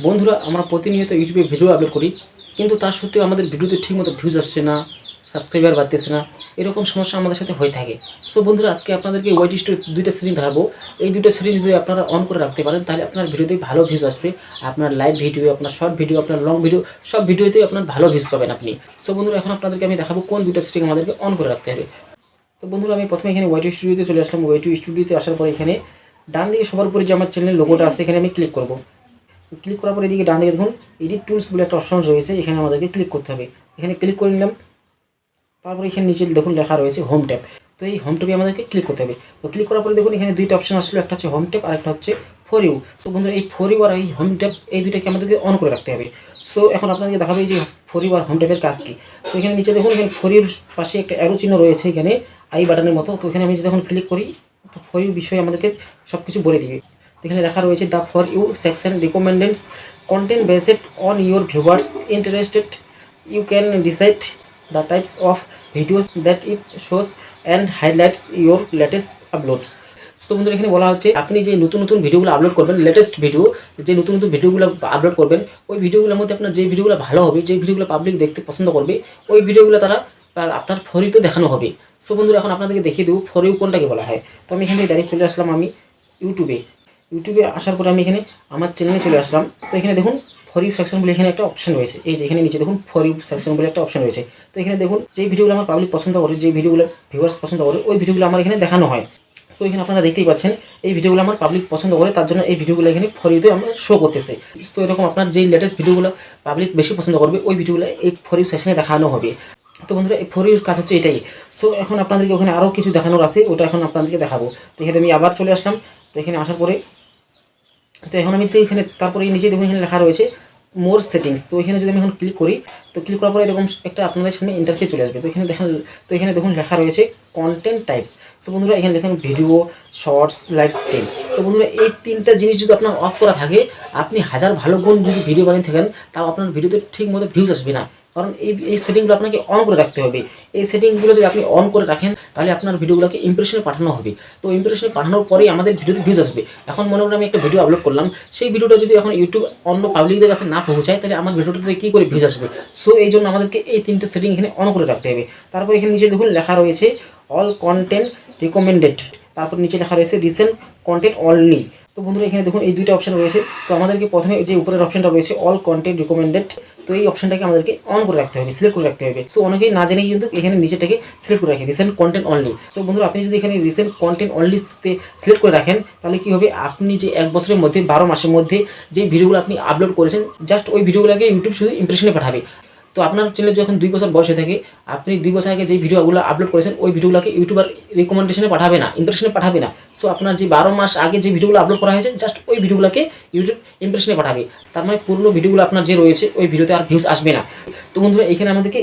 বন্ধুরা আমরা প্রতিনিয়ত ইউটিউবে ভিডিও আপলোড করি, কিন্তু তার সত্ত্বেও আমাদের ভিডিওতে ঠিকমতো ভিউজ আসছে না, সাবস্ক্রাইবার বাড়তেছে না, এরকম সমস্যা আমাদের সাথে হয়ে থাকে। সো বন্ধুরা, আজকে আপনাদেরকে ওয়াইট স্টোর দুইটা সেটিং দেখাবো। এই দুইটা সেটিং যদি আপনারা অন করে রাখতে পারেন, তাহলে আপনার ভিডিওতে ভালো ভিউজ আসবে। আপনার লাইভ ভিডিও, আপনার শর্ট ভিডিও, আপনার লং ভিডিও, সব ভিডিওতেই আপনার ভালো ভিউজ পাবেন আপনি। সো বন্ধুরা, এখন আপনাদেরকে আমি দেখাবো কোন দুইটা সেটিং আমাদেরকে অন করে রাখতে হবে। তো বন্ধুরা, আমি প্রথমে এখানে ওয়াইট স্টুডিওতে চলে আসলাম। ওয়াইট স্টুডিওতে আসার পর এখানে ডান দিকে সবার উপরে যে আমার চ্যানেলের লোগোটা আছে, এখানে আমি ক্লিক করব। ক্লিক করার পর এদিকে ডান দিকে দেখুন এডিট টুলস বলে একটা অপশন রয়েছে, এখানে আমাদেরকে ক্লিক করতে হবে। এখানে ক্লিক করে নিলাম। তারপর এখানে নিচে দেখুন লেখা রয়েছে হোম ট্যাব। তো এই হোম ট্যাবে আমাদেরকে ক্লিক করতে হবে। তো ক্লিক করার পরে দেখুন এখানে দুইটা অপশন আসলো, একটা হচ্ছে হোম ট্যাব আর একটা হচ্ছে ফর ইউ। তো বন্ধুরা, এই ফর ইউ আর এই হোম ট্যাব এই দুইটাকে আমাদেরকে অন করে রাখতে হবে। সো এখন আপনাদেরকে দেখাবে যে ফর ইউ আর হোম ট্যাবের কাজ কী। তো এখানে নিচে দেখুন এখানে ফর ইউর পাশে একটা অ্যারো চিহ্ন রয়েছে, এখানে আই বাটনের মতো। তো এখানে আমি যদি এখন ক্লিক করি, তো ফর ইউ বিষয়ে আমাদেরকে সব কিছু বলে দিবে। এখানে লেখা রয়েছে the for you section recommendations content based on your viewers interested, you can decide the types of videos that it shows and highlights your latest uploads. So বন্ধুরা, এখানে বলা হচ্ছে আপনি যে নতুন নতুন ভিডিওগুলো আপলোড করবেন, লেটেস্ট ভিডিও যে নতুন নতুন ভিডিওগুলো আপলোড করবেন, ওই ভিডিওগুলোর মধ্যে আপনার যে ভিডিওগুলো ভালো হবে, যে ভিডিওগুলো পাবলিক দেখতে পছন্দ করবে, ওই ভিডিওগুলো তারা আপনার ফর ইউতে দেখানো হবে। সো বন্ধুরা, এখন আপনাদেরকে দেখিয়ে দেবো ফর ইউ কোনটাকে বলা হয়। তো আমি এখান থেকে ডাইরেক্ট চলে আসলাম আমি ইউটিউবে আসার পরে আমি এখানে আমার চ্যানেলে চলে আসলাম। তো এখানে দেখুন ফর ইউ সেকশন বলে এখানে একটা অপশন রয়েছে, এই যে এখানে নিচে দেখুন ফর ইউ সেকশন বলে একটা অপশন রয়েছে। তো এখানে দেখুন যে ভিডিওগুলো আমার পাবলিক পছন্দ করে, যে ভিডিওগুলো ভিউয়ার্স পছন্দ করে, ওই ভিডিওগুলো আমার এখানে দেখানো হয়। সো এখানে আপনারা দেখতেই পাচ্ছেন এই ভিডিওগুলো আমার পাবলিক পছন্দ করে, তার জন্য এই ভিডিওগুলো এখানে ফর ইউতে আমরা শো করতেছে। সো এরকম আপনার যেই লেটেস্ট ভিডিওগুলো পাবলিক বেশি পছন্দ করবে, ওই ভিডিওগুলো এই ফর ইউ সেকশনে দেখানো হবে। তো বন্ধুরা, এই ফর ইউর কাজ হচ্ছে এটাই। সো এখন আপনাদেরকে ওখানে আরও কিছু দেখানোর আছে, ওটা এখন আপনাদেরকে দেখাবো। তো এখানে আমি আবার চলে আসলাম। তো এখানে আসার পরে তো এখন আমি যদি এখানে তারপরে নিচে দেখুন এখানে লেখা রয়েছে মোর সেটিংস। তো এখানে যদি আমি এখন ক্লিক করি, তো ক্লিক করার পরে এরকম একটা আপনাদের সামনে ইন্টারফেস চলে আসবে। তো এখানে দেখুন লেখা রয়েছে কন্টেন্ট টাইপস। সো বন্ধুরা, এখানে দেখুন ভিডিও, শর্টস, লাইভ স্ট্রিম। তো বন্ধুরা, এই তিনটা জিনিস যদি আপনার অফ করা থাকে, আপনি হাজার ভালো গুণ যদি ভিডিও বানিয়ে থাকেন, তাও আপনার ভিডিওতে ঠিক মতো ভিউজ আসবে না। কারণ এই সেটিংগুলো আপনাকে অন করে রাখতে হবে। এই সেটিংগুলো যদি আপনি অন করে রাখেন, তাহলে আপনার ভিডিওগুলোকে ইমপ্রেশনে পাঠানো হবে। তো ইমপ্রেশনে পাঠানোর পরেই আমাদের ভিডিওতে ভিউজ আসবে। এখন মনে করি আমি একটা ভিডিও আপলোড করলাম, সেই ভিডিওটা যদি এখন ইউটিউব অন্য পাবলিকদের কাছে না পৌঁছায়, তাহলে আমার ভিডিওটাতে কী করে ভিউজ আসবে। সো এই জন্য আমাদেরকে এই তিনটে সেটিং এখানে অন করে রাখতে হবে। তারপর এখানে নিচে দেখুন লেখা রয়েছে অল কন্টেন্ট রিকমেন্ডেড। তারপর নিচে লেখা রয়েছে রিসেন্ট কন্টেন্ট অনলি। তো বন্ধুরা, এখানে দেখুন এই দুইটা অপশন রয়েছে। তো আমাদেরকে প্রথমে যে উপরের অপশনটা রয়েছে অল কন্টেন্ট রিকমেন্ডেড, তো এই অপশনটাকে আমাদেরকে অন করে রাখতে হবে, সিলেক্ট করে রাখতে হবে। সো অনেকেই না জেনেই কিন্তু এখানে নিচেটাকে সিলেক্ট করে রাখে রিসেন্ট কন্টেন্ট অনলি। সো বন্ধুরা, আপনি যদি এখানে রিসেন্ট কন্টেন্ট অনলিতে সিলেক্ট করে রাখেন, তাহলে কী হবে, আপনি যে 1 বছরের মধ্যে 12 মাসের মধ্যে যে ভিডিওগুলো আপনি আপলোড করেছেন, জাস্ট ওই ভিডিওগুলোকে ইউটিউব শুধু ইমপ্রেশনে পাঠাবে। তো আপনার চ্যানেলে যখন 2 বছর বয়স হয়ে থাকে, আপনি 2 বছর আগে যে ভিডিওগুলো আপলোড করেছেন, ওই ভিডিওগুলোকে ইউটিউবার রিকমেন্ডেশনে পাঠাবে না, ইমপ্রেশনে পাঠাবে না। সো আপনার যে 12 মাস আগে যে ভিডিওগুলো আপলোড করা হয়েছে, জাস্ট ওই ভিডিওগুলোকে ইউটিউব ইমপ্রেশনে পাঠাবে। তার মানে পুরনো ভিডিওগুলো আপনার যে রয়েছে, ওই ভিডিওতে আর ভিউজ আসবে না। তো বন্ধুরা, এখানে আমাদেরকে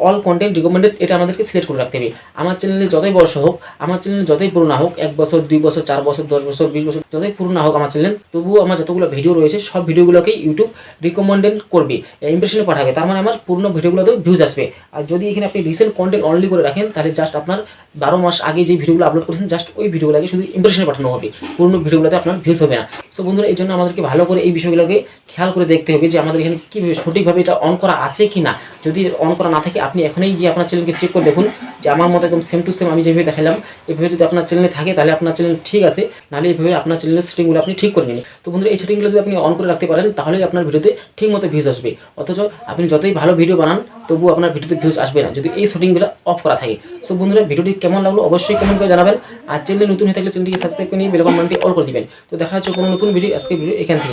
অল কন্টেন্ট রিকমেন্ডেড এটা আমাদেরকে সিলেক্ট করে রাখতে হবে। আমার চ্যানেলে যতই বয়স হোক, আমার চ্যানেলে যতই পুরনো হোক, 1 বছর, 2 বছর, 4 বছর, 10 বছর, 20 বছর, যতই পুরনো হোক আমার চ্যানেল, তবুও আমার যতগুলো ভিডিও রয়েছে, সব ভিডিওগুলোকেই ইউটিউব রিকমেন্ডেড করবে, ইমপ্রেশনে পাঠাবে। তার মানে আমার পুরনো ভিডিওগুলোতেও ভিউজ আসবে। আর যদি এখানে আপনি রিসেন্ট কন্টেন্ট অনলি করে রাখেন, তাহলে জাস্ট আপনার 12 মাস আগে যে ভিডিওগুলো আপলোড করেছেন, জাস্ট ওই ভিডিওগুলোকে শুধু ইমপ্রেশনে পাঠানো হবে, পুরনো ভিডিওগুলোতে আপনার ভিউজ হবে না। সো বন্ধুরা, এই জন্য আমাদেরকে ভালো করে এই বিষয়গুলোকে খেয়াল করে দেখতে হবে যে আমাদের এখানে কীভাবে সঠিকভাবে এটা অন করা আছে কি না। যদি অন করা না থাকে, আপনি এখনই গিয়ে আপনার চ্যানেলকে চেক করে দেখুন যে আমার মতো একদম সেম টু সেম আমি যেভাবে দেখালাম, এভাবে যদি আপনার চ্যানেলে থাকে, তাহলে আপনার চ্যানেল ঠিক আছে, নাহলে এইভাবে আপনার চ্যানেলের সেটিংগুলো আপনি ঠিক করে নিন। তো বন্ধুরা, এই সেটিংগুলো যদি আপনি অন করে রাখতে পারেন, তাহলেই আপনার ভিডিওতে ঠিক মতো ভিউজ আসবে। অথচ আপনি যতই ভালো ভিডিও বানান, তবুও আপনার ভিডিওতে ভিউজ আসবে না যদি এই সেটিংগুলো অফ করা থাকে। সো বন্ধুরা, ভিডিওটি কেমন লাগলো অবশ্যই কমেন্ট করে জানাবেন। আর চ্যানেলে নতুন হয়ে থাকলে চ্যানেলটিকে সাবস্ক্রাইব করে নিয়ে বেল আইকনটি অল করে দিবেন। তো দেখা হচ্ছে কোনো নতুন ভিডিও, আজকে ভিডিও এখান থেকে।